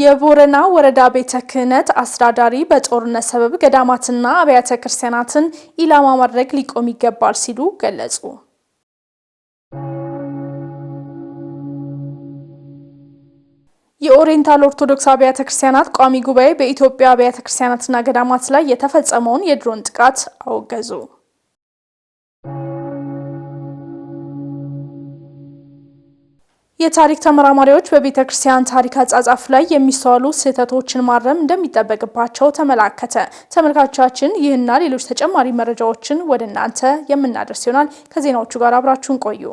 የቦረና ወረዳ ቤተ ክህነት አስተዳዳሪ በጦርነት ሰበብ ገዳማትና አብያተ ክርስቲያናትን ኢላማ ማድረግ ሊቆም ይገባል ሲሉ ገለጹ። የኦሪየንታል ኦርቶዶክስ አብያተ ክርስቲያናት ቋሚ ጉባኤ በኢትዮጵያ አብያተ ክርስቲያናትና ገዳማት ላይ የተፈጸመውን የድሮን ጥቃት አወገዙ። የታሪክ ተመራማሪዎች በቤተ ክርስቲያን ታሪክ አጻጻፍ ላይ የሚስተዋሉ ስህተቶችን ማረም እንደሚጠበቅባቸው ተመላከተ። ተመልካቾቻችን ይህና ሌሎች ተጨማሪ መረጃዎችን ወደ እናንተ የምናደርስ ይሆናል። ከዜናዎቹ ጋር አብራችሁን ቆዩ።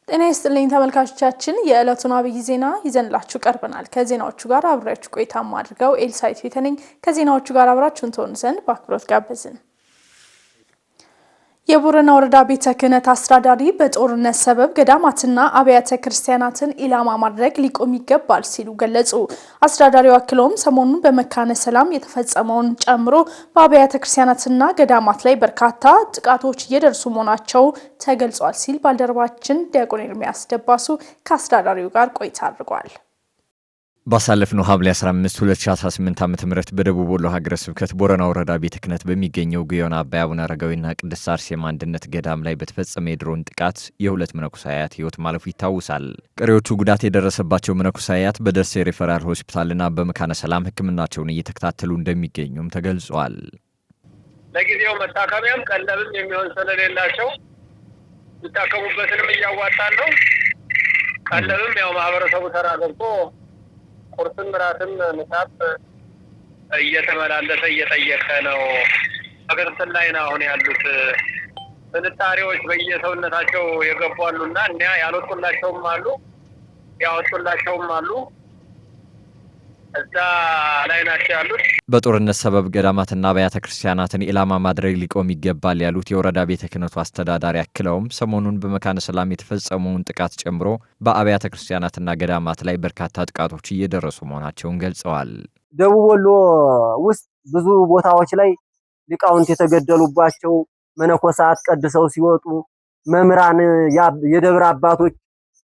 ጤና ይስጥልኝ ተመልካቾቻችን፣ የዕለቱን አብይ ዜና ይዘንላችሁ ቀርበናል። ከዜናዎቹ ጋር አብራችሁ ቆይታ ማድርገው ኤልሳይት ቤተነኝ። ከዜናዎቹ ጋር አብራችሁን ትሆኑ ዘንድ በአክብሮት ጋበዝን። የቦረና ወረዳ ቤተ ክህነት አስተዳዳሪ በጦርነት ሰበብ ገዳማትና አብያተ ክርስቲያናትን ኢላማ ማድረግ ሊቆም ይገባል ሲሉ ገለጹ። አስተዳዳሪው አክለውም ሰሞኑን በመካነ ሰላም የተፈጸመውን ጨምሮ በአብያተ ክርስቲያናትና ገዳማት ላይ በርካታ ጥቃቶች እየደረሱ መሆናቸው ተገልጿል ሲል ባልደረባችን ዲያቆን ኤርሚያስ ደባሱ ከአስተዳዳሪው ጋር ቆይታ አድርጓል። ባሳለፍነው ሐምሌ 15 2018 ዓ.ም በደቡብ ወሎ ሀገረ ስብከት ቦረና ወረዳ ቤተ ክህነት በሚገኘው ግዮን አባይ አቡነ አረጋዊና ቅድስት አርሴማ አንድነት ገዳም ላይ በተፈጸመ የድሮን ጥቃት የሁለት መነኮሳያት ሕይወት ማለፉ ይታወሳል። ቀሪዎቹ ጉዳት የደረሰባቸው መነኮሳያት በደሴ ሪፈራል ሆስፒታልና በመካነ ሰላም ሕክምናቸውን እየተከታተሉ እንደሚገኙም ተገልጿል። ለጊዜው መታከሚያም ቀለብም የሚሆን ስለሌላቸው ይታከሙበትንም እያዋጣን ነው። ቀለብም ያው ማህበረሰቡ ተራ ገብቶ ቁርስም ራትም ምሳም እየተመላለሰ እየጠየቀ ነው። በክርስትና ላይ ነው አሁን ያሉት ፍንጣሪዎች በየሰውነታቸው የገቡ አሉና እና ያልወጡላቸውም አሉ ያወጡላቸውም አሉ። እዛ ላይ ናቸው ያሉት። በጦርነት ሰበብ ገዳማትና አብያተ ክርስቲያናትን ኢላማ ማድረግ ሊቆም ይገባል ያሉት የወረዳ ቤተ ክህነቱ አስተዳዳሪ አክለውም ሰሞኑን በመካነ ሰላም የተፈጸመውን ጥቃት ጨምሮ በአብያተ ክርስቲያናትና ገዳማት ላይ በርካታ ጥቃቶች እየደረሱ መሆናቸውን ገልጸዋል። ደቡብ ወሎ ውስጥ ብዙ ቦታዎች ላይ ሊቃውንት የተገደሉባቸው፣ መነኮሳት ቀድሰው ሲወጡ፣ መምህራን የደብረ አባቶች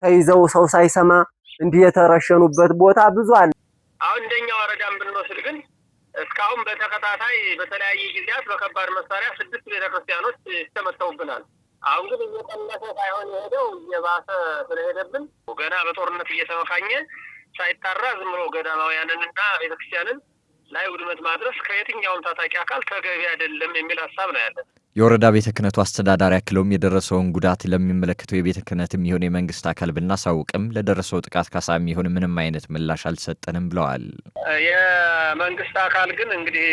ተይዘው ሰው ሳይሰማ እንዲህ የተረሸኑበት ቦታ ብዙ አለ። አሁን እንደኛ ወረዳም ብንወስድ ግን እስካሁን በተከታታይ በተለያየ ጊዜያት በከባድ መሳሪያ 6 ቤተክርስቲያኖች ተመተውብናል። አሁን ግን እየቀነሰ ሳይሆን የሄደው እየባሰ ስለሄደብን ገና በጦርነት እየተመካኘ ሳይጣራ ዝም ብሎ ገዳማውያንንና ቤተክርስቲያንን ላይ ውድመት ማድረስ ከየትኛውም ታጣቂ አካል ተገቢ አይደለም የሚል ሐሳብ ነው ያለን። የወረዳ ቤተ ክህነቱ አስተዳዳሪ አክለውም የደረሰውን ጉዳት ለሚመለከተው የቤተ ክህነትም ይሁን የመንግስት አካል ብናሳውቅም ለደረሰው ጥቃት ካሳም ይሁን ምንም አይነት ምላሽ አልሰጠንም ብለዋል። የመንግስት አካል ግን እንግዲህ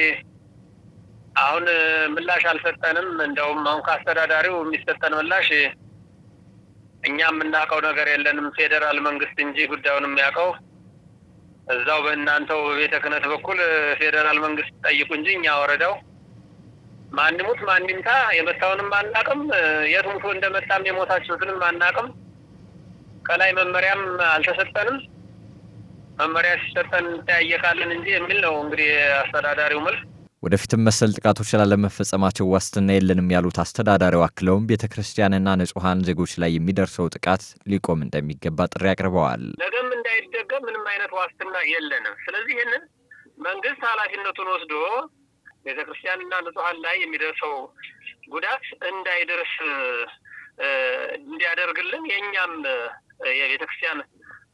አሁን ምላሽ አልሰጠንም። እንደውም አሁን ከአስተዳዳሪው የሚሰጠን ምላሽ እኛ የምናውቀው ነገር የለንም፣ ፌዴራል መንግስት እንጂ ጉዳዩን የሚያውቀው እዛው በእናንተው ቤተ ክህነት በኩል ፌዴራል መንግስት ጠይቁ እንጂ እኛ ወረዳው ማንሙት ማንምታ የመታውንም አናቅም፣ የት ሙቶ እንደመጣም የሞታችሁትንም አናቅም። ከላይ መመሪያም አልተሰጠንም። መመሪያ ሲሰጠን እንጠያየቃለን እንጂ የሚል ነው እንግዲህ አስተዳዳሪው መልስ። ወደፊትም መሰል ጥቃቶች ላለመፈጸማቸው ዋስትና የለንም ያሉት አስተዳዳሪው አክለውም ቤተክርስቲያንና ንጹሃን ዜጎች ላይ የሚደርሰው ጥቃት ሊቆም እንደሚገባ ጥሪ አቅርበዋል። ነገም እንዳይደገም ምንም አይነት ዋስትና የለንም። ስለዚህ ይህንን መንግስት ኃላፊነቱን ወስዶ ቤተክርስቲያንና ንጹሃን ላይ የሚደርሰው ጉዳት እንዳይደርስ እንዲያደርግልን የኛም የቤተክርስቲያን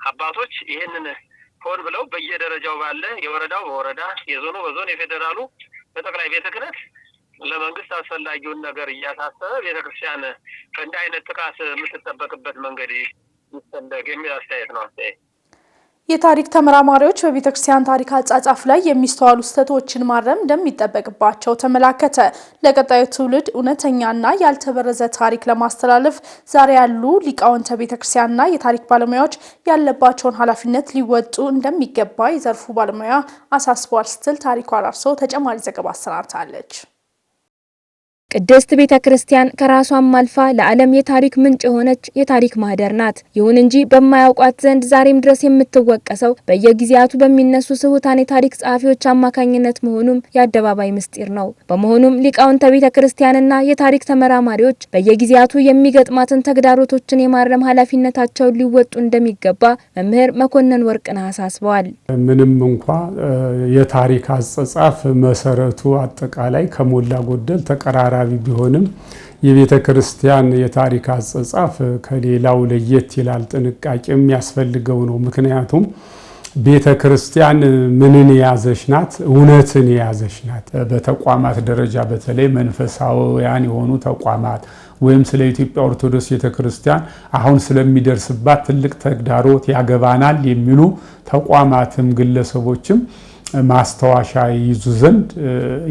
አባቶች ይህንን ሆን ብለው በየደረጃው ባለ የወረዳው በወረዳ የዞኑ በዞን የፌዴራሉ በጠቅላይ ቤተ ክህነት ለመንግስት አስፈላጊውን ነገር እያሳሰበ ቤተክርስቲያን ከእንዲህ አይነት ጥቃት የምትጠበቅበት መንገድ ይፈለግ የሚል አስተያየት ነው። የታሪክ ተመራማሪዎች በቤተክርስቲያን ታሪክ አጻጻፍ ላይ የሚስተዋሉ ስህተቶችን ማረም እንደሚጠበቅባቸው ተመላከተ። ለቀጣዩ ትውልድ እውነተኛና ያልተበረዘ ታሪክ ለማስተላለፍ ዛሬ ያሉ ሊቃውንተ ቤተክርስቲያንና የታሪክ ባለሙያዎች ያለባቸውን ኃላፊነት ሊወጡ እንደሚገባ የዘርፉ ባለሙያ አሳስቧል ስትል ታሪኳ አራርሶ ተጨማሪ ዘገባ አሰናድታለች። ቅድስት ቤተ ክርስቲያን ከራሷም አልፋ ለዓለም የታሪክ ምንጭ የሆነች የታሪክ ማህደር ናት። ይሁን እንጂ በማያውቋት ዘንድ ዛሬም ድረስ የምትወቀሰው በየጊዜያቱ በሚነሱ ስሁታን የታሪክ ጸሐፊዎች አማካኝነት መሆኑም የአደባባይ ምስጢር ነው። በመሆኑም ሊቃውንተ ቤተ ክርስቲያንና የታሪክ ተመራማሪዎች በየጊዜያቱ የሚገጥማትን ተግዳሮቶችን የማረም ኃላፊነታቸውን ሊወጡ እንደሚገባ መምህር መኮንን ወርቅነህ አሳስበዋል። ምንም እንኳ የታሪክ አጸጻፍ መሰረቱ አጠቃላይ ከሞላ ጎደል ተቀራራቢ ቢሆንም የቤተ ክርስቲያን የታሪክ አጸጻፍ ከሌላው ለየት ይላል። ጥንቃቄም ያስፈልገው ነው። ምክንያቱም ቤተ ክርስቲያን ምንን የያዘች ናት? እውነትን የያዘች ናት። በተቋማት ደረጃ በተለይ መንፈሳዊያን የሆኑ ተቋማት ወይም ስለ ኢትዮጵያ ኦርቶዶክስ ቤተ ክርስቲያን አሁን ስለሚደርስባት ትልቅ ተግዳሮት ያገባናል የሚሉ ተቋማትም ግለሰቦችም ማስተዋሻ ይዙ ዘንድ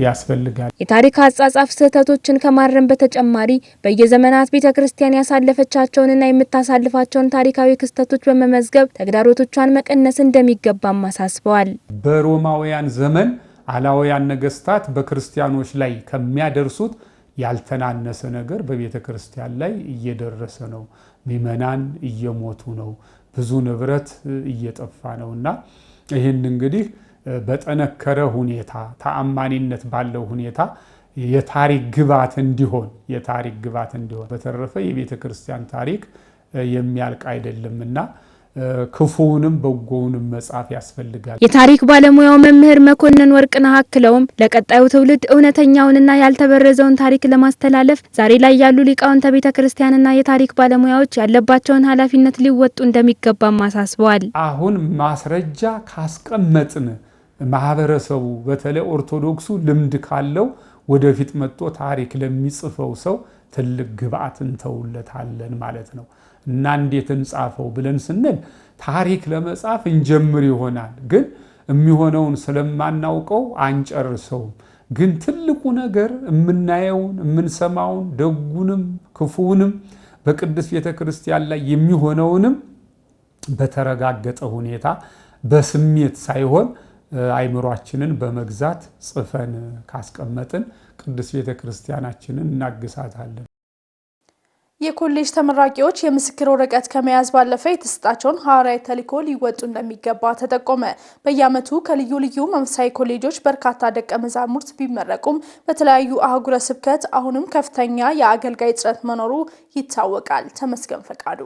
ያስፈልጋል። የታሪክ አጻጻፍ ስህተቶችን ከማረም በተጨማሪ በየዘመናት ቤተክርስቲያን ያሳለፈቻቸውንና የምታሳልፋቸውን ታሪካዊ ክስተቶች በመመዝገብ ተግዳሮቶቿን መቀነስ እንደሚገባም አሳስበዋል። በሮማውያን ዘመን አላውያን ነገስታት በክርስቲያኖች ላይ ከሚያደርሱት ያልተናነሰ ነገር በቤተክርስቲያን ላይ እየደረሰ ነው። ምእመናን እየሞቱ ነው። ብዙ ንብረት እየጠፋ ነውና ይህን እንግዲህ በጠነከረ ሁኔታ ተአማኒነት ባለው ሁኔታ የታሪክ ግባት እንዲሆን በተረፈ የቤተ ክርስቲያን ታሪክ የሚያልቅ አይደለምና ክፉውንም በጎውንም መጻፍ ያስፈልጋል። የታሪክ ባለሙያው መምህር መኮንን ወርቅነህ አክለውም ለቀጣዩ ትውልድ እውነተኛውንና ያልተበረዘውን ታሪክ ለማስተላለፍ ዛሬ ላይ ያሉ ሊቃውንተ ቤተ ክርስቲያንና የታሪክ ባለሙያዎች ያለባቸውን ኃላፊነት ሊወጡ እንደሚገባም አሳስበዋል። አሁን ማስረጃ ካስቀመጥን ማህበረሰቡ በተለይ ኦርቶዶክሱ ልምድ ካለው ወደፊት መጥቶ ታሪክ ለሚጽፈው ሰው ትልቅ ግብአት እንተውለታለን ማለት ነው እና እንዴት እንጻፈው ብለን ስንል ታሪክ ለመጻፍ እንጀምር ይሆናል፣ ግን የሚሆነውን ስለማናውቀው አንጨርሰውም። ግን ትልቁ ነገር የምናየውን የምንሰማውን ደጉንም ክፉውንም በቅድስት ቤተ ክርስቲያን ላይ የሚሆነውንም በተረጋገጠ ሁኔታ በስሜት ሳይሆን አይምሯችንን በመግዛት ጽፈን ካስቀመጥን ቅድስት ቤተ ክርስቲያናችንን እናግሳታለን። የኮሌጅ ተመራቂዎች የምስክር ወረቀት ከመያዝ ባለፈ የተሰጣቸውን ሐዋርያዊ ተልዕኮ ሊወጡ እንደሚገባ ተጠቆመ። በየዓመቱ ከልዩ ልዩ መንፈሳዊ ኮሌጆች በርካታ ደቀ መዛሙርት ቢመረቁም በተለያዩ አህጉረ ስብከት አሁንም ከፍተኛ የአገልጋይ እጥረት መኖሩ ይታወቃል። ተመስገን ፈቃዱ።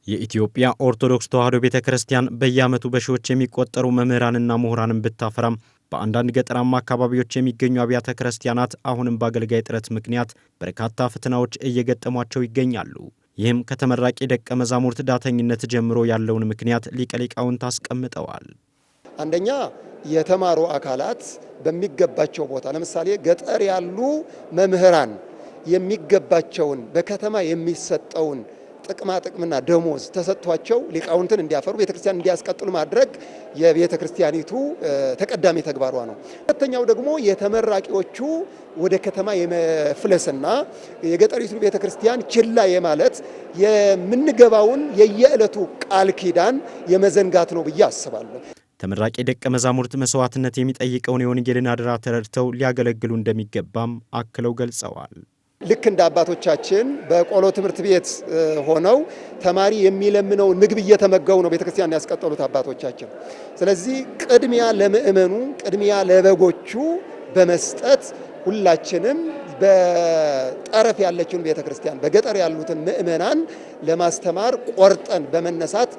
የኢትዮጵያ ኦርቶዶክስ ተዋሕዶ ቤተክርስቲያን በየዓመቱ በሺዎች የሚቆጠሩ መምህራንና ምሁራንን ብታፈራም በአንዳንድ ገጠራማ አካባቢዎች የሚገኙ አብያተ ክርስቲያናት አሁንም በአገልጋይ እጥረት ምክንያት በርካታ ፈተናዎች እየገጠሟቸው ይገኛሉ። ይህም ከተመራቂ ደቀ መዛሙርት ዳተኝነት ጀምሮ ያለውን ምክንያት ሊቀ ሊቃውንት አስቀምጠዋል። አንደኛ የተማሩ አካላት በሚገባቸው ቦታ ለምሳሌ ገጠር ያሉ መምህራን የሚገባቸውን በከተማ የሚሰጠውን ጥቅምና ደሞዝ ተሰጥቷቸው ሊቃውንትን እንዲያፈሩ ቤተክርስቲያን እንዲያስቀጥሉ ማድረግ የቤተክርስቲያኒቱ ተቀዳሚ ተግባሯ ነው። ሁለተኛው ደግሞ የተመራቂዎቹ ወደ ከተማ የመፍለስና የገጠሪቱን ቤተክርስቲያን ችላ የማለት የምንገባውን የየዕለቱ ቃል ኪዳን የመዘንጋት ነው ብዬ አስባለሁ። ተመራቂ ደቀ መዛሙርት መስዋዕትነት የሚጠይቀውን የወንጌልን አደራ ተረድተው ሊያገለግሉ እንደሚገባም አክለው ገልጸዋል። ልክ እንደ አባቶቻችን በቆሎ ትምህርት ቤት ሆነው ተማሪ የሚለምነው ምግብ እየተመገቡ ነው ቤተክርስቲያን ያስቀጠሉት አባቶቻችን። ስለዚህ ቅድሚያ ለምእመኑ ቅድሚያ ለበጎቹ በመስጠት ሁላችንም በጠረፍ ያለችውን ቤተክርስቲያን በገጠር ያሉትን ምእመናን ለማስተማር ቆርጠን በመነሳት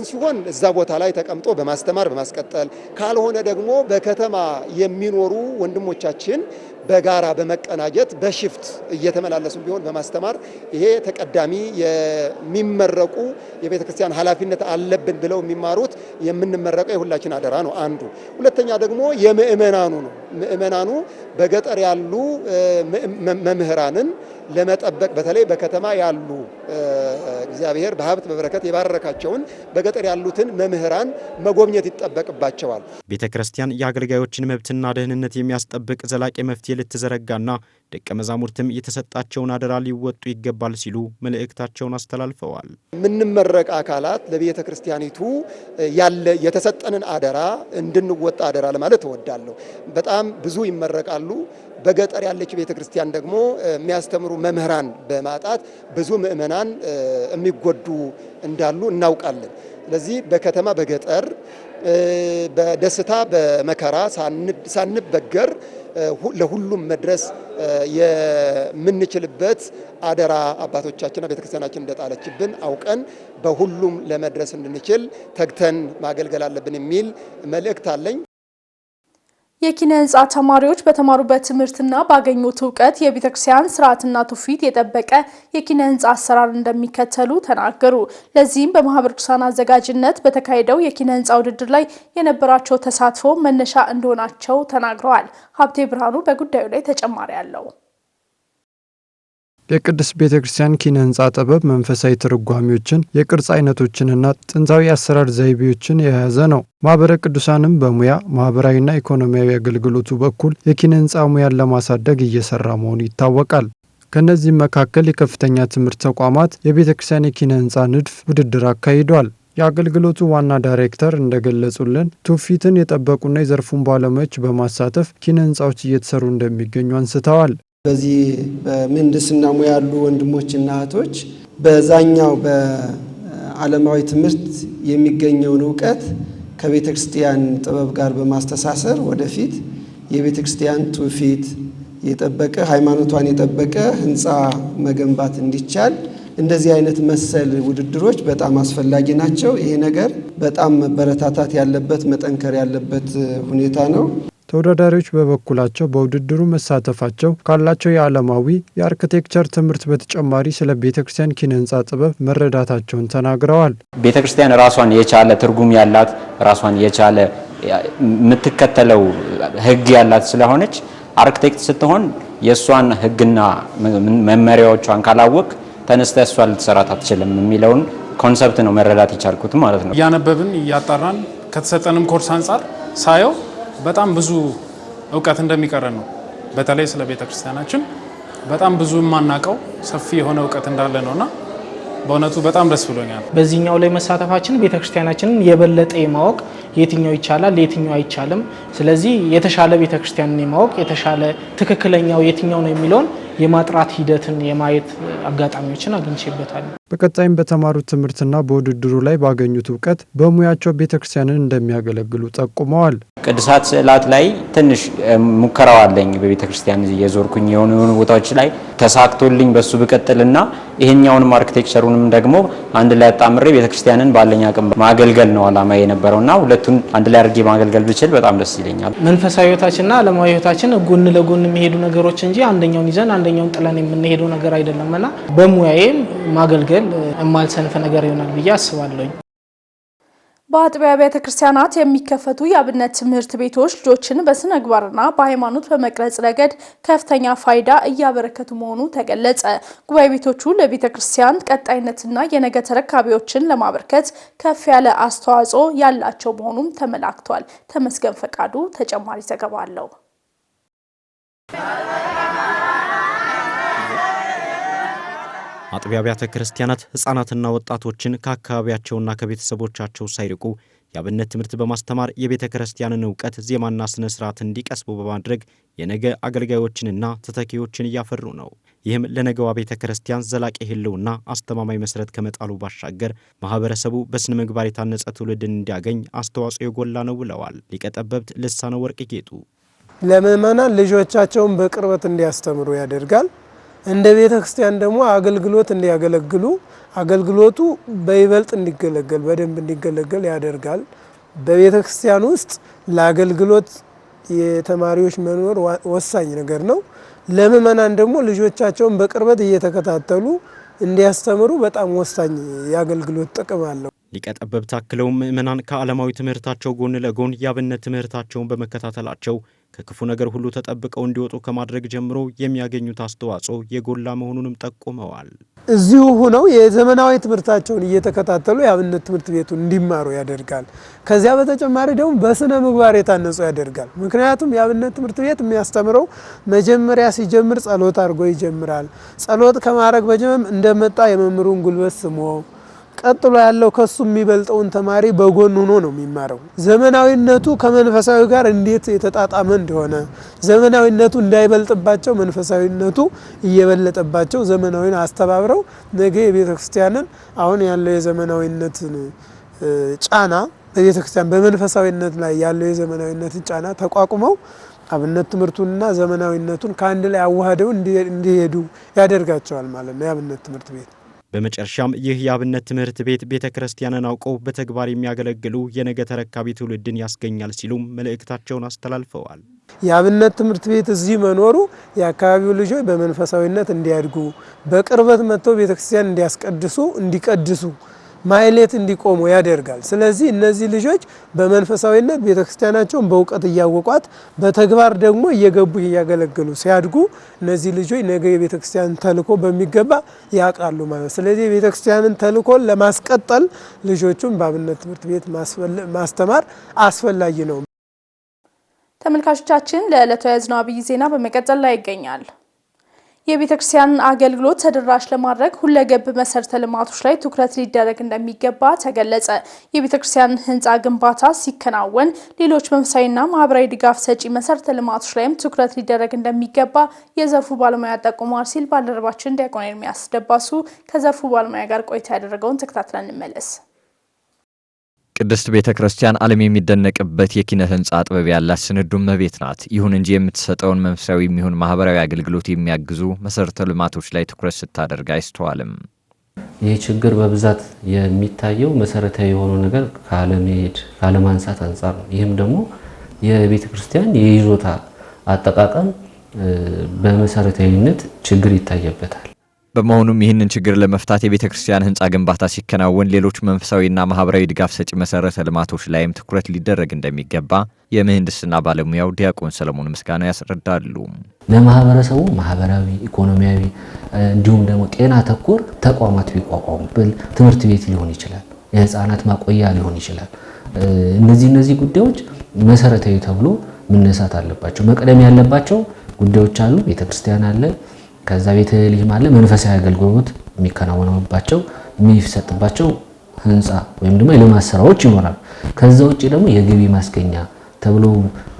ሲሆን እዛ ቦታ ላይ ተቀምጦ በማስተማር በማስቀጠል ካልሆነ ደግሞ በከተማ የሚኖሩ ወንድሞቻችን በጋራ በመቀናጀት በሽፍት እየተመላለሱ ቢሆን በማስተማር ይሄ ተቀዳሚ የሚመረቁ የቤተክርስቲያን ኃላፊነት አለብን ብለው የሚማሩት የምንመረቀው የሁላችን አደራ ነው አንዱ። ሁለተኛ ደግሞ የምእመናኑ ነው። ምእመናኑ በገጠር ያሉ መምህራንን ለመጠበቅ በተለይ በከተማ ያሉ እግዚአብሔር በሀብት በበረከት የባረካቸውን በገጠር ያሉትን መምህራን መጎብኘት ይጠበቅባቸዋል። ቤተክርስቲያን የአገልጋዮችን መብትና ደህንነት የሚያስጠብቅ ዘላቂ መፍትሄ ልትዘረጋና ደቀ መዛሙርትም የተሰጣቸውን አደራ ሊወጡ ይገባል ሲሉ መልእክታቸውን አስተላልፈዋል። ምንመረቅ አካላት ለቤተ ክርስቲያኒቱ ያለ የተሰጠንን አደራ እንድንወጣ አደራ ለማለት እወዳለሁ። በጣም ብዙ ይመረቃሉ። በገጠር ያለች ቤተ ክርስቲያን ደግሞ የሚያስተምሩ መምህራን በማጣት ብዙ ምእመናን የሚጎዱ እንዳሉ እናውቃለን። ስለዚህ በከተማ በገጠር በደስታ በመከራ ሳንበገር ለሁሉም መድረስ የምንችልበት አደራ አባቶቻችንና ቤተክርስቲያናችን እንደጣለችብን አውቀን በሁሉም ለመድረስ እንድንችል ተግተን ማገልገል አለብን የሚል መልእክት አለኝ። የኪነ ህንጻ ተማሪዎች በተማሩበት ትምህርትና ባገኙት ዕውቀት የቤተክርስቲያን ስርዓትና ትውፊት የጠበቀ የኪነ ህንጻ አሰራር እንደሚከተሉ ተናገሩ። ለዚህም በማህበረ ቅዱሳን አዘጋጅነት በተካሄደው የኪነ ህንጻ ውድድር ላይ የነበራቸው ተሳትፎ መነሻ እንደሆናቸው ተናግረዋል። ሀብቴ ብርሃኑ በጉዳዩ ላይ ተጨማሪ አለው። የቅድስት ቤተክርስቲያን ኪነ ህንጻ ጥበብ መንፈሳዊ ትርጓሜዎችን የቅርጽ አይነቶችንና ጥንታዊ አሰራር ዘይቤዎችን የያዘ ነው። ማህበረ ቅዱሳንም በሙያ ማህበራዊና ኢኮኖሚያዊ አገልግሎቱ በኩል የኪነ ህንጻ ሙያን ለማሳደግ እየሰራ መሆኑ ይታወቃል። ከነዚህም መካከል የከፍተኛ ትምህርት ተቋማት የቤተክርስቲያን የኪነ ህንጻ ንድፍ ውድድር አካሂዷል። የአገልግሎቱ ዋና ዳይሬክተር እንደገለጹልን ትውፊትን የጠበቁና የዘርፉን ባለሙያዎች በማሳተፍ ኪነ ህንጻዎች እየተሰሩ እንደሚገኙ አንስተዋል። በዚህ በምህንድስና ሙያ ያሉ ወንድሞችና እህቶች በዛኛው በዓለማዊ ትምህርት የሚገኘውን ዕውቀት ከቤተክርስቲያን ጥበብ ጋር በማስተሳሰር ወደፊት የቤተክርስቲያን ትውፊት የጠበቀ ሃይማኖቷን የጠበቀ ህንጻ መገንባት እንዲቻል እንደዚህ አይነት መሰል ውድድሮች በጣም አስፈላጊ ናቸው። ይሄ ነገር በጣም መበረታታት ያለበት መጠንከር ያለበት ሁኔታ ነው። ተወዳዳሪዎች በበኩላቸው በውድድሩ መሳተፋቸው ካላቸው የዓለማዊ የአርኪቴክቸር ትምህርት በተጨማሪ ስለ ቤተክርስቲያን ኪነ ህንጻ ጥበብ መረዳታቸውን ተናግረዋል። ቤተክርስቲያን ራሷን የቻለ ትርጉም ያላት ራሷን የቻለ የምትከተለው ህግ ያላት ስለሆነች አርኪቴክት ስትሆን የሷን ህግና መመሪያዎቿን ካላወቅ ተነስተ እሷ ልትሰራት አትችልም የሚለውን ኮንሰፕት ነው መረዳት የቻልኩት ማለት ነው። እያነበብን እያጣራን ከተሰጠንም ኮርስ አንጻር ሳየው በጣም ብዙ ዕውቀት እንደሚቀረን ነው። በተለይ ስለ ቤተክርስቲያናችን በጣም ብዙ የማናውቀው ሰፊ የሆነ ዕውቀት እንዳለ ነውና በእውነቱ በጣም ደስ ብሎኛል። በዚህኛው ላይ መሳተፋችን ቤተክርስቲያናችንን የበለጠ የማወቅ የትኛው ይቻላል የትኛው አይቻልም፣ ስለዚህ የተሻለ ቤተክርስቲያንን የማወቅ የተሻለ ትክክለኛው የትኛው ነው የሚለውን የማጥራት ሂደትን የማየት አጋጣሚዎችን አግኝቼበታል። በቀጣይም በተማሩት ትምህርትና በውድድሩ ላይ ባገኙት ዕውቀት በሙያቸው ቤተክርስቲያንን እንደሚያገለግሉ ጠቁመዋል። ቅዱሳት ስዕላት ላይ ትንሽ ሙከራው አለኝ። በቤተክርስቲያን የዞርኩኝ የሆኑ ቦታዎች ላይ ተሳክቶልኝ በሱ ብቀጥልና ይሄኛውንም አርኪቴክቸሩንም ደግሞ አንድ ላይ አጣምሬ ቤተክርስቲያንን ባለኝ አቅም ማገልገል ነው አላማ የነበረውና ሁለቱን አንድ ላይ አድርጌ ማገልገል ብችል በጣም ደስ ይለኛል። መንፈሳዊ ህይወታችንና ዓለማዊ ህይወታችን ጎን ለጎን የሚሄዱ ነገሮች እንጂ አንደኛውን ይዘን አንደኛውን ጥለን የምንሄደው ነገር አይደለምና በሙያዬ ማገልገል የማልሰንፍ ነገር ይሆናል ብዬ አስባለሁ። በአጥቢያ ቤተ ክርስቲያናት የሚከፈቱ የአብነት ትምህርት ቤቶች ልጆችን በስነ ምግባርና በሃይማኖት በመቅረጽ ረገድ ከፍተኛ ፋይዳ እያበረከቱ መሆኑ ተገለጸ። ጉባኤ ቤቶቹ ለቤተ ክርስቲያን ቀጣይነትና የነገ ተረካቢዎችን ለማበርከት ከፍ ያለ አስተዋጽኦ ያላቸው መሆኑም ተመላክቷል። ተመስገን ፈቃዱ ተጨማሪ ዘገባ አለው። አጥቢያ ቤተ ክርስቲያናት ህፃናትና ወጣቶችን ከአካባቢያቸውና ከቤተሰቦቻቸው ሳይርቁ የአብነት ትምህርት በማስተማር የቤተ ክርስቲያንን ዕውቀት ዜማና ስነ ስርዓት እንዲቀስቡ በማድረግ የነገ አገልጋዮችንና ተተኪዎችን እያፈሩ ነው። ይህም ለነገዋ ቤተ ክርስቲያን ዘላቂ ህልውና አስተማማኝ መሰረት ከመጣሉ ባሻገር ማህበረሰቡ በስነ ምግባር የታነጸ ትውልድን እንዲያገኝ አስተዋጽኦ የጎላ ነው ብለዋል ሊቀ ጠበብት ልሳነ ወርቅ ጌጡ። ለምእመናን ልጆቻቸውን በቅርበት እንዲያስተምሩ ያደርጋል። እንደ ቤተ ክርስቲያን ደግሞ አገልግሎት እንዲያገለግሉ አገልግሎቱ በይበልጥ እንዲገለገል በደንብ እንዲገለገል ያደርጋል። በቤተ ክርስቲያን ውስጥ ለአገልግሎት የተማሪዎች መኖር ወሳኝ ነገር ነው። ለምእመናን ደግሞ ልጆቻቸውን በቅርበት እየተከታተሉ እንዲያስተምሩ በጣም ወሳኝ የአገልግሎት ጥቅም አለው። ሊቀ ጠበብት አክለውም ምእመናን ከዓለማዊ ትምህርታቸው ጎን ለጎን የአብነት ትምህርታቸውን በመከታተላቸው ከክፉ ነገር ሁሉ ተጠብቀው እንዲወጡ ከማድረግ ጀምሮ የሚያገኙት አስተዋጽኦ የጎላ መሆኑንም ጠቁመዋል። እዚሁ ሆነው የዘመናዊ ትምህርታቸውን እየተከታተሉ የአብነት ትምህርት ቤቱን እንዲማሩ ያደርጋል። ከዚያ በተጨማሪ ደግሞ በስነ ምግባር የታነጹ ያደርጋል። ምክንያቱም የአብነት ትምህርት ቤት የሚያስተምረው መጀመሪያ ሲጀምር ጸሎት አድርጎ ይጀምራል። ጸሎት ከማድረግ በጀመም እንደመጣ የመምህሩን ጉልበት ስሞ ቀጥሎ ያለው ከሱ የሚበልጠውን ተማሪ በጎን ሆኖ ነው የሚማረው። ዘመናዊነቱ ከመንፈሳዊ ጋር እንዴት የተጣጣመ እንደሆነ ዘመናዊነቱ እንዳይበልጥባቸው መንፈሳዊነቱ እየበለጠባቸው ዘመናዊን አስተባብረው ነገ የቤተክርስቲያንን አሁን ያለው የዘመናዊነትን ጫና በቤተክርስቲያን በመንፈሳዊነት ላይ ያለው የዘመናዊነትን ጫና ተቋቁመው አብነት ትምህርቱንና ዘመናዊነቱን ከአንድ ላይ አዋህደው እንዲሄዱ ያደርጋቸዋል ማለት ነው የአብነት ትምህርት ቤት። በመጨረሻም ይህ የአብነት ትምህርት ቤት ቤተክርስቲያንን አውቀው በተግባር የሚያገለግሉ የነገ ተረካቢ ትውልድን ያስገኛል ሲሉም መልእክታቸውን አስተላልፈዋል። የአብነት ትምህርት ቤት እዚህ መኖሩ የአካባቢው ልጆች በመንፈሳዊነት እንዲያድጉ በቅርበት መጥተው ቤተክርስቲያን እንዲቀድሱ ማይሌት እንዲቆሙ ያደርጋል። ስለዚህ እነዚህ ልጆች በመንፈሳዊነት ቤተክርስቲያናቸውን በእውቀት እያወቋት በተግባር ደግሞ እየገቡ እያገለገሉ ሲያድጉ እነዚህ ልጆች ነገ የቤተክርስቲያን ተልእኮ በሚገባ ያውቃሉ ማለት። ስለዚህ የቤተክርስቲያንን ተልእኮን ለማስቀጠል ልጆቹን በአብነት ትምህርት ቤት ማስተማር አስፈላጊ ነው። ተመልካቾቻችን ለዕለቱ ያዝነው አብይ ዜና በመቀጠል ላይ ይገኛል። የቤተክርስቲያን አገልግሎት ተደራሽ ለማድረግ ሁለገብ መሰረተ ልማቶች ላይ ትኩረት ሊደረግ እንደሚገባ ተገለጸ። የቤተክርስቲያን ህንፃ ግንባታ ሲከናወን ሌሎች መንፈሳዊና ማህበራዊ ድጋፍ ሰጪ መሰረተ ልማቶች ላይም ትኩረት ሊደረግ እንደሚገባ የዘርፉ ባለሙያ ጠቁመዋል ሲል ባልደረባችን ዲያቆን ኤርሚያስ ደባሱ ከዘርፉ ባለሙያ ጋር ቆይታ ያደረገውን ተከታትለን እንመለስ። ቅድስት ቤተክርስቲያን ዓለም የሚደነቅበት የኪነ ህንጻ ጥበብ ያላት ስንዱ እመቤት ናት። ይሁን እንጂ የምትሰጠውን መንፈሳዊ የሚሆን ማህበራዊ አገልግሎት የሚያግዙ መሰረተ ልማቶች ላይ ትኩረት ስታደርግ አይስተዋልም። ይህ ችግር በብዛት የሚታየው መሰረታዊ የሆነ ነገር ካለማንሳት አንጻር ነው። ይህም ደግሞ የቤተክርስቲያን የይዞታ አጠቃቀም በመሰረታዊነት ችግር ይታየበታል። በመሆኑም ይህንን ችግር ለመፍታት የቤተክርስቲያን ህንጻ ግንባታ ሲከናወን ሌሎች መንፈሳዊና ማህበራዊ ድጋፍ ሰጪ መሰረተ ልማቶች ላይም ትኩረት ሊደረግ እንደሚገባ የምህንድስና ባለሙያው ዲያቆን ሰለሞን ምስጋናው ያስረዳሉ። ለማህበረሰቡ ማህበራዊ፣ ኢኮኖሚያዊ እንዲሁም ደግሞ ጤና ተኮር ተቋማት ቢቋቋሙ ትምህርት ቤት ሊሆን ይችላል፣ የህፃናት ማቆያ ሊሆን ይችላል። እነዚህ ጉዳዮች መሰረታዊ ተብሎ መነሳት አለባቸው። መቅደም ያለባቸው ጉዳዮች አሉ። ቤተክርስቲያን አለ፣ ከዛ ቤተልሔም አለ። መንፈሳዊ አገልግሎት የሚከናወንባቸው የሚሰጥባቸው ህንጻ ወይም ደግሞ የልማት ስራዎች ይኖራሉ። ከዛ ውጪ ደግሞ የገቢ ማስገኛ ተብሎ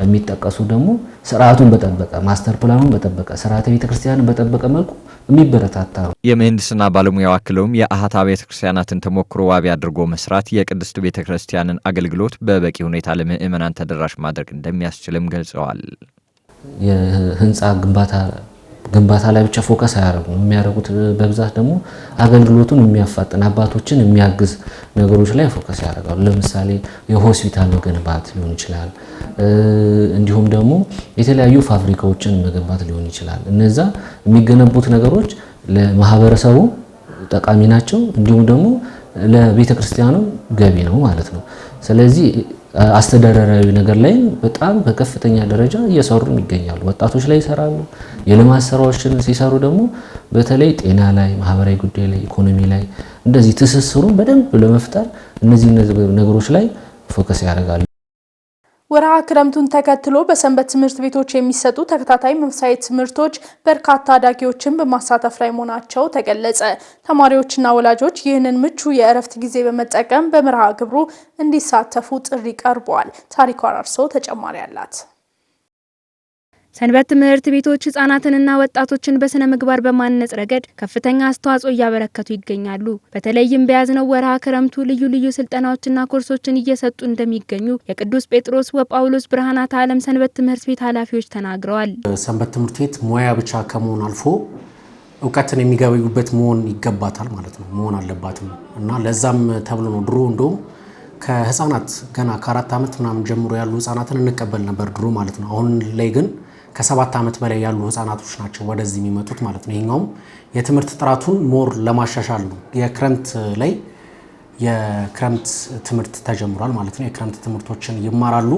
የሚጠቀሱ ደግሞ ስርዓቱን በጠበቀ ማስተር ፕላኑን በጠበቀ ስርዓተ ቤተክርስቲያንን በጠበቀ መልኩ የሚበረታታ ነው። የምህንድስና ባለሙያው አክለውም የአሃት ቤተክርስቲያናትን ተሞክሮ ዋቢ አድርጎ መስራት የቅድስት ቤተክርስቲያንን አገልግሎት በበቂ ሁኔታ ለምእመናን ተደራሽ ማድረግ እንደሚያስችልም ገልጸዋል። የህንጻ ግንባታ ላይ ብቻ ፎከስ አያደርጉም። የሚያደርጉት በብዛት ደግሞ አገልግሎቱን የሚያፋጥን አባቶችን የሚያግዝ ነገሮች ላይ ፎከስ ያደርጋሉ። ለምሳሌ የሆስፒታል መገንባት ሊሆን ይችላል። እንዲሁም ደግሞ የተለያዩ ፋብሪካዎችን መገንባት ሊሆን ይችላል። እነዛ የሚገነቡት ነገሮች ለማህበረሰቡ ጠቃሚ ናቸው፣ እንዲሁም ደግሞ ለቤተክርስቲያኑ ገቢ ነው ማለት ነው። ስለዚህ አስተዳደራዊ ነገር ላይ በጣም በከፍተኛ ደረጃ እየሰሩ ይገኛሉ። ወጣቶች ላይ ይሰራሉ። የልማት ስራዎችን ሲሰሩ ደግሞ በተለይ ጤና ላይ፣ ማህበራዊ ጉዳይ ላይ፣ ኢኮኖሚ ላይ እንደዚህ ትስስሩን በደንብ ለመፍጠር እነዚህ ነገሮች ላይ ፎከስ ያደርጋሉ። ወርሃ ክረምቱን ተከትሎ በሰንበት ትምህርት ቤቶች የሚሰጡ ተከታታይ መንፈሳዊ ትምህርቶች በርካታ አዳጊዎችን በማሳተፍ ላይ መሆናቸው ተገለጸ። ተማሪዎችና ወላጆች ይህንን ምቹ የእረፍት ጊዜ በመጠቀም በመርሃ ግብሩ እንዲሳተፉ ጥሪ ቀርቧል። ታሪኳ አርሶ ተጨማሪ አላት። ሰንበት ትምህርት ቤቶች ህጻናትንና ወጣቶችን በስነ ምግባር በማነጽ ረገድ ከፍተኛ አስተዋጽኦ እያበረከቱ ይገኛሉ። በተለይም በያዝነው ወርሃ ክረምቱ ልዩ ልዩ ስልጠናዎችና ኮርሶችን እየሰጡ እንደሚገኙ የቅዱስ ጴጥሮስ ወጳውሎስ ብርሃናተ ዓለም ሰንበት ትምህርት ቤት ኃላፊዎች ተናግረዋል። ሰንበት ትምህርት ቤት ሙያ ብቻ ከመሆን አልፎ እውቀትን የሚገበዩበት መሆን ይገባታል ማለት ነው፣ መሆን አለባትም እና ለዛም ተብሎ ነው ድሮ እንደውም ከህፃናት ገና ከ4 ዓመት ምናምን ጀምሮ ያሉ ህፃናትን እንቀበል ነበር ድሮ ማለት ነው። አሁን ላይ ግን ከ7 ዓመት በላይ ያሉ ህፃናቶች ናቸው ወደዚህ የሚመጡት ማለት ነው። ይሄኛውም የትምህርት ጥራቱን ሞር ለማሻሻል ነው። የክረምት ላይ የክረምት ትምህርት ተጀምሯል ማለት ነው። የክረምት ትምህርቶችን ይማራሉ።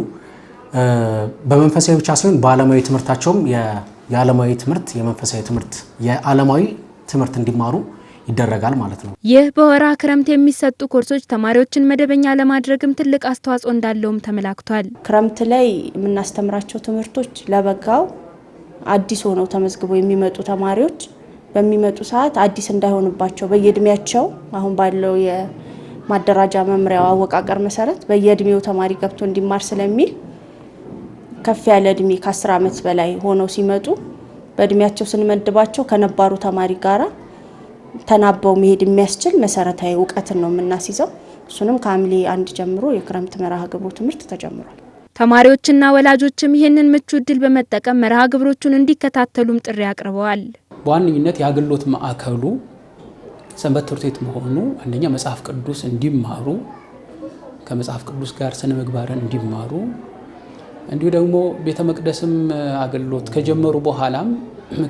በመንፈሳዊ ብቻ ሳይሆን በዓለማዊ ትምህርታቸውም የዓለማዊ ትምህርት የመንፈሳዊ ትምህርት የዓለማዊ ትምህርት እንዲማሩ ይደረጋል ማለት ነው። ይህ በወርሃ ክረምት የሚሰጡ ኮርሶች ተማሪዎችን መደበኛ ለማድረግም ትልቅ አስተዋጽኦ እንዳለውም ተመላክቷል። ክረምት ላይ የምናስተምራቸው ትምህርቶች ለበጋው አዲስ ሆነው ተመዝግበው የሚመጡ ተማሪዎች በሚመጡ ሰዓት አዲስ እንዳይሆንባቸው በየእድሜያቸው አሁን ባለው የማደራጃ መምሪያው አወቃቀር መሰረት በየእድሜው ተማሪ ገብቶ እንዲማር ስለሚል ከፍ ያለ እድሜ ከ10 ዓመት በላይ ሆነው ሲመጡ በእድሜያቸው ስንመድባቸው ከነባሩ ተማሪ ጋራ ተናበው መሄድ የሚያስችል መሰረታዊ ዕውቀትን ነው የምናስይዘው። እሱንም ከሐምሌ 1 ጀምሮ የክረምት መርሃ ግብሩ ትምህርት ተጀምሯል። ተማሪዎችና ወላጆችም ይህንን ምቹ ዕድል በመጠቀም መርሃ ግብሮቹን እንዲከታተሉም ጥሪ አቅርበዋል። በዋነኝነት የአገልግሎት ማዕከሉ ሰንበት ትምህርት ቤት መሆኑ አንደኛ መጽሐፍ ቅዱስ እንዲማሩ ከመጽሐፍ ቅዱስ ጋር ስነ ምግባርን እንዲማሩ እንዲሁ ደግሞ ቤተ መቅደስም አገልግሎት ከጀመሩ በኋላም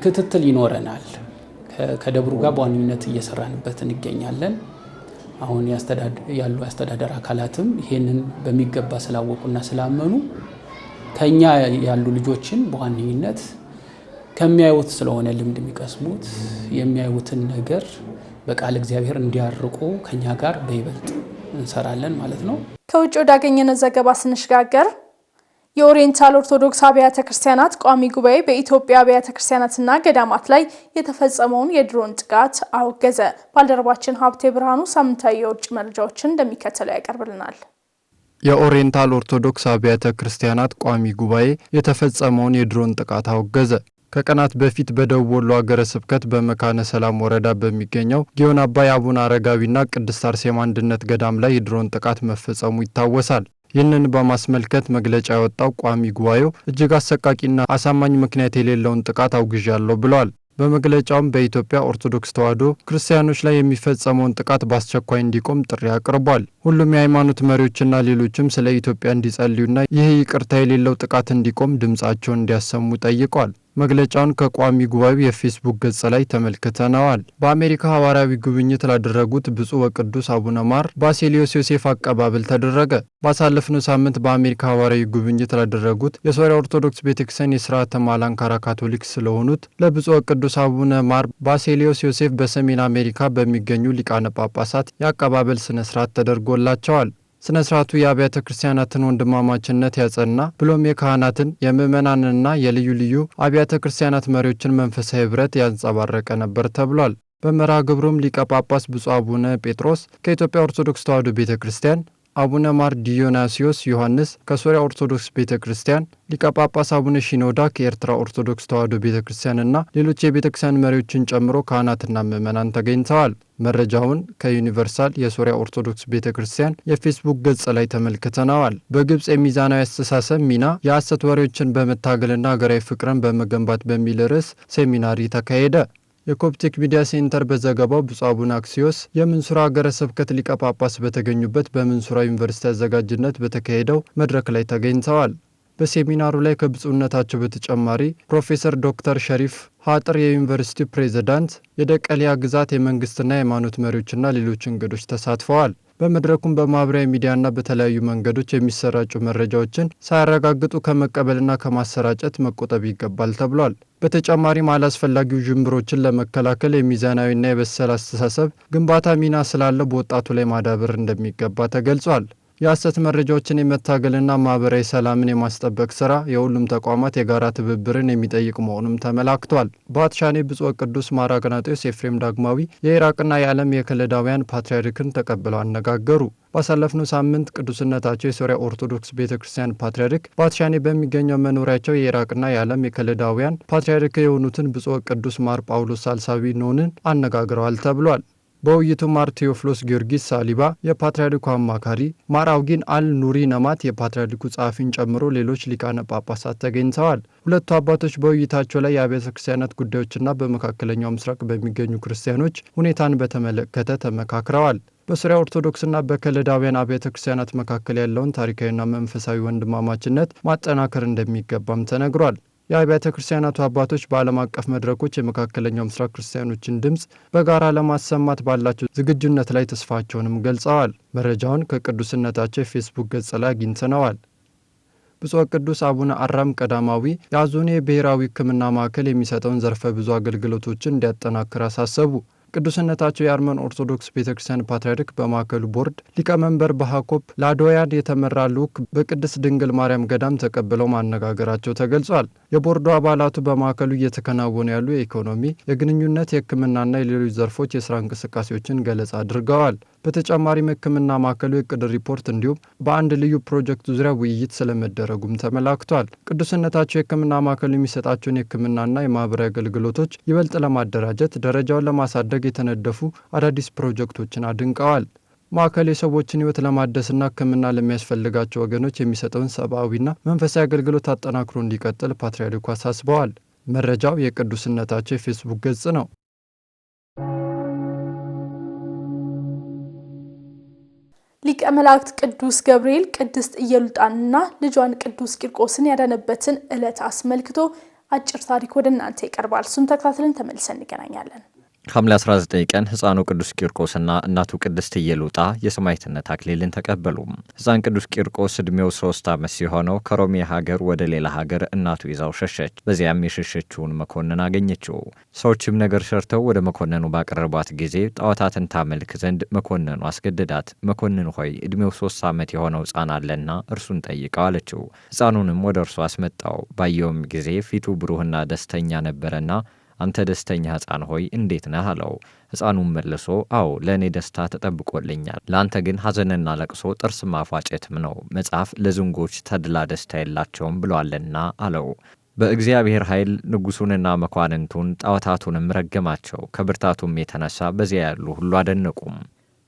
ክትትል ይኖረናል። ከደብሩ ጋር በዋነኝነት እየሰራንበት እንገኛለን። አሁን ያሉ አስተዳደር አካላትም ይሄንን በሚገባ ስላወቁና ስላመኑ ከኛ ያሉ ልጆችን በዋነኝነት ከሚያዩት ስለሆነ ልምድ የሚቀስሙት የሚያዩትን ነገር በቃል እግዚአብሔር እንዲያርቁ ከኛ ጋር በይበልጥ እንሰራለን ማለት ነው። ከውጭ ወዳገኘነው ዘገባ ስንሸጋገር የኦሪየንታል ኦርቶዶክስ አብያተ ክርስቲያናት ቋሚ ጉባኤ በኢትዮጵያ አብያተ ክርስቲያናትና ገዳማት ላይ የተፈጸመውን የድሮን ጥቃት አወገዘ። ባልደረባችን ሀብቴ ብርሃኑ ሳምንታዊ የውጭ መረጃዎችን እንደሚከተለው ያቀርብልናል። የኦሪየንታል ኦርቶዶክስ አብያተ ክርስቲያናት ቋሚ ጉባኤ የተፈጸመውን የድሮን ጥቃት አወገዘ። ከቀናት በፊት በደቡብ ወሎ ሀገረ ስብከት በመካነ ሰላም ወረዳ በሚገኘው ጊዮን አባይ አቡነ አረጋዊና ቅድስት አርሴማ አንድነት ገዳም ላይ የድሮን ጥቃት መፈጸሙ ይታወሳል። ይህንን በማስመልከት መግለጫ ያወጣው ቋሚ ጉባኤው እጅግ አሰቃቂና አሳማኝ ምክንያት የሌለውን ጥቃት አውግዣለሁ ብለዋል። በመግለጫውም በኢትዮጵያ ኦርቶዶክስ ተዋሕዶ ክርስቲያኖች ላይ የሚፈጸመውን ጥቃት በአስቸኳይ እንዲቆም ጥሪ አቅርቧል። ሁሉም የሃይማኖት መሪዎችና ሌሎችም ስለ ኢትዮጵያ እንዲጸልዩና ይህ ይቅርታ የሌለው ጥቃት እንዲቆም ድምጻቸውን እንዲያሰሙ ጠይቋል። መግለጫውን ከቋሚ ጉባኤው የፌስቡክ ገጽ ላይ ተመልክተነዋል። በአሜሪካ ሐዋርያዊ ጉብኝት ላደረጉት ብፁዕ ወቅዱስ አቡነ ማር ባሴሊዮስ ዮሴፍ አቀባበል ተደረገ። ባሳለፍነው ሳምንት በአሜሪካ ሐዋርያዊ ጉብኝት ላደረጉት የሶሪያ ኦርቶዶክስ ቤተክርስቲያን የሥርዓተ ማላንካራ ካቶሊክ ስለሆኑት ለብፁዕ ወቅዱስ አቡነ ማር ባሴሊዮስ ዮሴፍ በሰሜን አሜሪካ በሚገኙ ሊቃነ ጳጳሳት የአቀባበል ስነ ስርዓት ተደርጎላቸዋል። ስነ ስርዓቱ የአብያተ ክርስቲያናትን ወንድማማችነት ያጸና ብሎም የካህናትን የምእመናንና የልዩ ልዩ አብያተ ክርስቲያናት መሪዎችን መንፈሳዊ ህብረት ያንጸባረቀ ነበር ተብሏል። በመርሃ ግብሩም ሊቀ ጳጳስ ብፁዕ አቡነ ጴጥሮስ ከኢትዮጵያ ኦርቶዶክስ ተዋሕዶ ቤተ ክርስቲያን፣ አቡነ ማር ዲዮናሲዮስ ዮሐንስ ከሶሪያ ኦርቶዶክስ ቤተ ክርስቲያን፣ ሊቀ ጳጳስ አቡነ ሺኖዳ ከኤርትራ ኦርቶዶክስ ተዋሕዶ ቤተ ክርስቲያንና ሌሎች የቤተ ክርስቲያን መሪዎችን ጨምሮ ካህናትና ምዕመናን ተገኝተዋል። መረጃውን ከዩኒቨርሳል የሶሪያ ኦርቶዶክስ ቤተ ክርስቲያን የፌስቡክ ገጽ ላይ ተመልክተነዋል። በግብጽ የሚዛናዊ አስተሳሰብ ሚና የሐሰት ወሬዎችን በመታገልና ሀገራዊ ፍቅርን በመገንባት በሚል ርዕስ ሴሚናሪ ተካሄደ። የኮፕቲክ ሚዲያ ሴንተር በዘገባው ብፁዕ አቡነ አክሲዮስ የምንሱራ ሀገረ ስብከት ሊቀ ጳጳስ በተገኙበት በምንሱራ ዩኒቨርሲቲ አዘጋጅነት በተካሄደው መድረክ ላይ ተገኝተዋል። በሴሚናሩ ላይ ከብፁዕነታቸው በተጨማሪ ፕሮፌሰር ዶክተር ሸሪፍ ሀጥር የዩኒቨርሲቲው ፕሬዝዳንት፣ የደቀሊያ ግዛት የመንግስትና የሃይማኖት መሪዎችና ሌሎች እንግዶች ተሳትፈዋል። በመድረኩም በማህበራዊ ሚዲያና በተለያዩ መንገዶች የሚሰራጩ መረጃዎችን ሳያረጋግጡ ከመቀበልና ከማሰራጨት መቆጠብ ይገባል ተብሏል። በተጨማሪም አላስፈላጊው ዥንብሮችን ለመከላከል የሚዛናዊና የበሰለ አስተሳሰብ ግንባታ ሚና ስላለው በወጣቱ ላይ ማዳበር እንደሚገባ ተገልጿል። የሐሰት መረጃዎችን የመታገልና ማህበራዊ ሰላምን የማስጠበቅ ስራ የሁሉም ተቋማት የጋራ ትብብርን የሚጠይቅ መሆኑም ተመላክቷል። በአትሻኔ ብፁዕ ቅዱስ ማር አግናጢዮስ ኤፍሬም ዳግማዊ የኢራቅና የዓለም የከለዳውያን ፓትርያርክን ተቀብለው አነጋገሩ። ባሳለፍነው ሳምንት ቅዱስነታቸው የሶሪያ ኦርቶዶክስ ቤተ ክርስቲያን ፓትርያርክ በአትሻኔ በሚገኘው መኖሪያቸው የኢራቅና የዓለም የከለዳውያን ፓትርያርክ የሆኑትን ብፁዕ ቅዱስ ማር ጳውሎስ ሳልሳዊ ኖንን አነጋግረዋል ተብሏል። በውይይቱ ማር ቴዎፍሎስ ጊዮርጊስ ሳሊባ የፓትርያርኩ አማካሪ፣ ማር አውጊን አል ኑሪ ነማት የፓትርያርኩ ጸሐፊን ጨምሮ ሌሎች ሊቃነ ጳጳሳት ተገኝተዋል። ሁለቱ አባቶች በውይይታቸው ላይ የአብያተ ክርስቲያናት ጉዳዮችና በመካከለኛው ምስራቅ በሚገኙ ክርስቲያኖች ሁኔታን በተመለከተ ተመካክረዋል። በሶሪያ ኦርቶዶክስና በከለዳውያን አብያተ ክርስቲያናት መካከል ያለውን ታሪካዊና መንፈሳዊ ወንድማማችነት ማጠናከር እንደሚገባም ተነግሯል። የአብያተ ክርስቲያናቱ አባቶች በዓለም አቀፍ መድረኮች የመካከለኛው ምስራቅ ክርስቲያኖችን ድምፅ በጋራ ለማሰማት ባላቸው ዝግጁነት ላይ ተስፋቸውንም ገልጸዋል። መረጃውን ከቅዱስነታቸው የፌስቡክ ገጽ ላይ አግኝተነዋል። ብፁዕ ቅዱስ አቡነ አራም ቀዳማዊ የአዞኔ ብሔራዊ ሕክምና ማዕከል የሚሰጠውን ዘርፈ ብዙ አገልግሎቶችን እንዲያጠናክር አሳሰቡ። ቅዱስነታቸው የአርመን ኦርቶዶክስ ቤተክርስቲያን ፓትርያርክ በማዕከሉ ቦርድ ሊቀመንበር በሃኮፕ ላዶያን የተመራ ልዑክ በቅድስት ድንግል ማርያም ገዳም ተቀብለው ማነጋገራቸው ተገልጿል። የቦርዱ አባላቱ በማዕከሉ እየተከናወኑ ያሉ የኢኮኖሚ፣ የግንኙነት፣ የሕክምናና የሌሎች ዘርፎች የስራ እንቅስቃሴዎችን ገለጻ አድርገዋል። በተጨማሪም ሕክምና ማዕከሉ የቅድ ሪፖርት እንዲሁም በአንድ ልዩ ፕሮጀክት ዙሪያ ውይይት ስለመደረጉም ተመላክቷል። ቅዱስነታቸው የሕክምና ማዕከሉ የሚሰጣቸውን የሕክምናና የማህበራዊ አገልግሎቶች ይበልጥ ለማደራጀት ደረጃውን ለማሳደግ የተነደፉ አዳዲስ ፕሮጀክቶችን አድንቀዋል። ማዕከል የሰዎችን ሕይወት ለማደስና ሕክምና ለሚያስፈልጋቸው ወገኖች የሚሰጠውን ሰብአዊና መንፈሳዊ አገልግሎት አጠናክሮ እንዲቀጥል ፓትርያርኩ አሳስበዋል። መረጃው የቅዱስነታቸው የፌስቡክ ገጽ ነው። ሊቀ መላእክት ቅዱስ ገብርኤል ቅድስት ኢየሉጣንና ልጇን ቅዱስ ቂርቆስን ያዳነበትን ዕለት አስመልክቶ አጭር ታሪክ ወደ እናንተ ይቀርባል። እሱን ተከታትለን ተመልሰን እንገናኛለን። ሐምሌ 19 ቀን ሕፃኑ ቅዱስ ቂርቆስና እናቱ ቅድስት ኢየሉጣ የሰማዕትነት አክሊልን ተቀበሉ። ሕፃን ቅዱስ ቂርቆስ ዕድሜው 3 ዓመት ሲሆነው ከሮሜ ሀገር ወደ ሌላ ሀገር እናቱ ይዛው ሸሸች። በዚያም የሸሸችውን መኮንን አገኘችው። ሰዎችም ነገር ሰርተው ወደ መኮንኑ ባቀረቧት ጊዜ ጣዖታትን ታመልክ ዘንድ መኮንኑ አስገደዳት። መኮንን ሆይ ዕድሜው 3 ዓመት የሆነው ሕፃን አለና እርሱን ጠይቀው አለችው። ሕፃኑንም ወደ እርሱ አስመጣው። ባየውም ጊዜ ፊቱ ብሩህና ደስተኛ ነበረና አንተ ደስተኛ ሕፃን ሆይ እንዴት ነህ አለው። ሕፃኑም መልሶ አዎ ለእኔ ደስታ ተጠብቆልኛል፣ ለአንተ ግን ሐዘንና ለቅሶ ጥርስ ማፏጨትም ነው። መጽሐፍ ለዝንጎች ተድላ ደስታ የላቸውም ብሏልና አለው። በእግዚአብሔር ኃይል ንጉሡንና መኳንንቱን ጣዖታቱንም ረገማቸው። ከብርታቱም የተነሳ በዚያ ያሉ ሁሉ አደነቁም።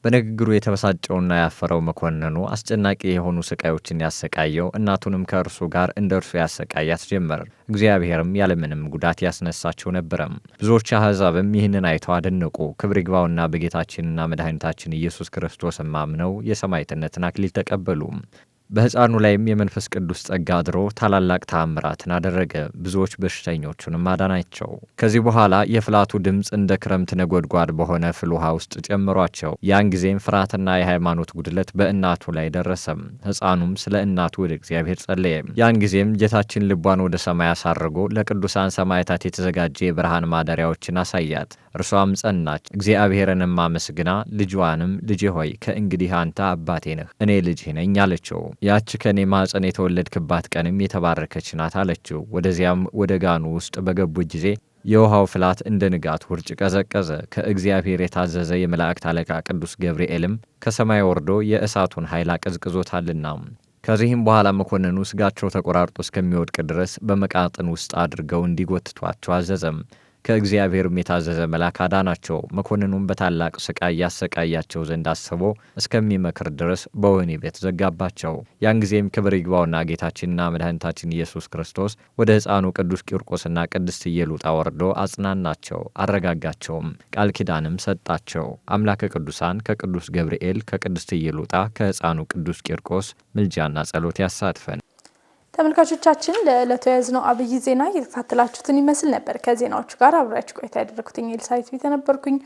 በንግግሩ የተበሳጨውና ያፈረው መኮንኑ አስጨናቂ የሆኑ ስቃዮችን ያሰቃየው እናቱንም ከእርሱ ጋር እንደ እርሱ ያሰቃያት ጀመር። እግዚአብሔርም ያለምንም ጉዳት ያስነሳቸው ነበረም። ብዙዎች አሕዛብም ይህንን አይተው አደነቁ። ክብር ይግባውና በጌታችንና መድኃኒታችን ኢየሱስ ክርስቶስም አምነው የሰማዕትነትን አክሊል ተቀበሉ። በሕፃኑ ላይም የመንፈስ ቅዱስ ጸጋ አድሮ ታላላቅ ተአምራትን አደረገ። ብዙዎች በሽተኞቹንም አዳናቸው። ከዚህ በኋላ የፍላቱ ድምፅ እንደ ክረምት ነጎድጓድ በሆነ ፍል ውሃ ውስጥ ጨምሯቸው። ያን ጊዜም ፍርሃትና የሃይማኖት ጉድለት በእናቱ ላይ ደረሰም። ሕፃኑም ስለ እናቱ ወደ እግዚአብሔር ጸለየ። ያን ጊዜም ጌታችን ልቧን ወደ ሰማይ አሳርጎ ለቅዱሳን ሰማዕታት የተዘጋጀ የብርሃን ማደሪያዎችን አሳያት። እርሷም ጸናች። እግዚአብሔርንም አመስግና ልጇንም ልጄ ሆይ ከእንግዲህ አንተ አባቴ ነህ፣ እኔ ልጅህ ነኝ አለችው። ያች ከኔ ማኅፀን የተወለድክባት ቀንም የተባረከች ናት አለችው። ወደዚያም ወደ ጋኑ ውስጥ በገቡ ጊዜ የውሃው ፍላት እንደ ንጋት ውርጭ ቀዘቀዘ። ከእግዚአብሔር የታዘዘ የመላእክት አለቃ ቅዱስ ገብርኤልም ከሰማይ ወርዶ የእሳቱን ኃይል አቀዝቅዞታልና። ከዚህም በኋላ መኮንኑ ስጋቸው ተቆራርጦ እስከሚወድቅ ድረስ በመቃጥን ውስጥ አድርገው እንዲጎትቷቸው አዘዘም። ከእግዚአብሔርም የታዘዘ መልአክ አዳናቸው። መኮንኑም በታላቅ ስቃይ ያሰቃያቸው ዘንድ አስቦ እስከሚመክር ድረስ በወህኒ ቤት ዘጋባቸው። ያን ጊዜም ክብር ይግባውና ጌታችንና መድኃኒታችን ኢየሱስ ክርስቶስ ወደ ሕፃኑ ቅዱስ ቂርቆስና ቅድስት ኢየሉጣ ወርዶ አጽናናቸው፣ አረጋጋቸውም፣ ቃል ኪዳንም ሰጣቸው። አምላከ ቅዱሳን ከቅዱስ ገብርኤል ከቅድስት ኢየሉጣ ከሕፃኑ ቅዱስ ቂርቆስ ምልጃና ጸሎት ያሳትፈን። ተመልካቾቻችን ለዕለቱ የያዝነው አብይ ዜና እየተከታተላችሁትን ይመስል ነበር። ከዜናዎቹ ጋር አብራችሁ ቆይታ ያደረኩትኝ ኤልሳቤት ቤተ ነበርኩኝ።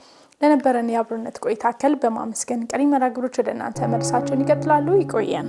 ለነበረን የአብሮነት ቆይታ ከልብ በማመስገን ቀሪ መርሃ ግብሮች ወደ እናንተ መልሳቸውን ይቀጥላሉ። ይቆየን።